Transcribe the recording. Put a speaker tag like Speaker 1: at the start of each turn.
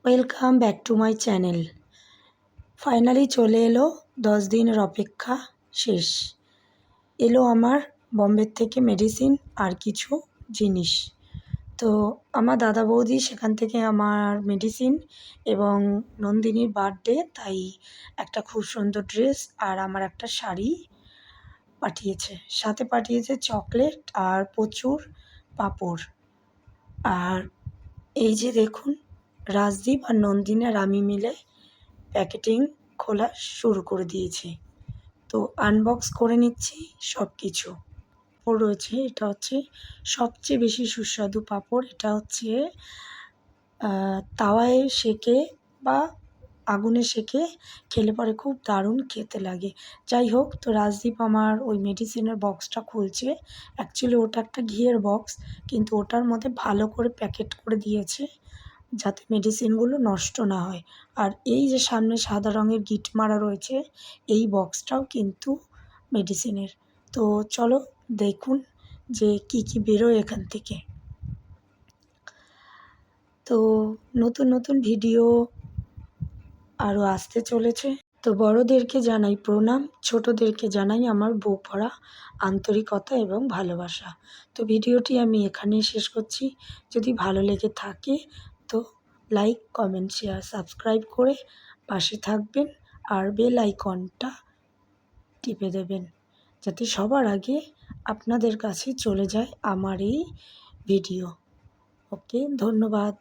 Speaker 1: Welcome back to my channel. Finally চলে এলো 10 দিনের অপেক্ষা শেষ। এলো আমার বম্বের থেকে মেডিসিন আর কিছু জিনিস। তো আমার দাদা বৌদি সেখান থেকে আমার মেডিসিন এবং নন্দিনীর বার্থডে, তাই একটা খুব সুন্দর ড্রেস আর আমার একটা শাড়ি পাঠিয়েছে। সাথে পাঠিয়েছে চকলেট আর প্রচুর পাঁপড়। আর এই যে দেখুন, রাজদীপ আর নন্দিনী আর আমি মিলে প্যাকেটিং খোলা শুরু করে দিয়েছি। তো আনবক্স করে নিচ্ছি সব কিছু। পাঁপড় রয়েছে, এটা হচ্ছে সবচেয়ে বেশি সুস্বাদু পাঁপড়। এটা হচ্ছে তাওয়ায় সেঁকে বা আগুনে সেঁকে খেলে পরে খুব দারুণ খেতে লাগে। যাই হোক, তো রাজদীপ আমার ওই মেডিসিনের বক্সটা খুলছে। অ্যাকচুয়ালি ওটা একটা ঘিয়ের বক্স, কিন্তু ওটার মধ্যে ভালো করে প্যাকেট করে দিয়েছে যাতে মেডিসিনগুলো নষ্ট না হয়। আর এই যে সামনে সাদা রঙের গিট মারা রয়েছে, এই বক্সটাও কিন্তু মেডিসিনের। তো চলো দেখুন যে কি কি বেরোয় এখান থেকে। তো নতুন নতুন ভিডিও আরও আসতে চলেছে। তো বড়োদেরকে জানাই প্রণাম, ছোটোদেরকে জানাই আমার বুক ভরা আন্তরিকতা এবং ভালোবাসা। তো ভিডিওটি আমি এখানেই শেষ করছি। যদি ভালো লেগে থাকে তো লাইক, কমেন্ট, শেয়ার, সাবস্ক্রাইব করে পাশে থাকবেন আর বেল আইকনটা টিপে দেবেন যাতে সবার আগে আপনাদের কাছে চলে যায় আমার এই ভিডিও। ওকে, ধন্যবাদ।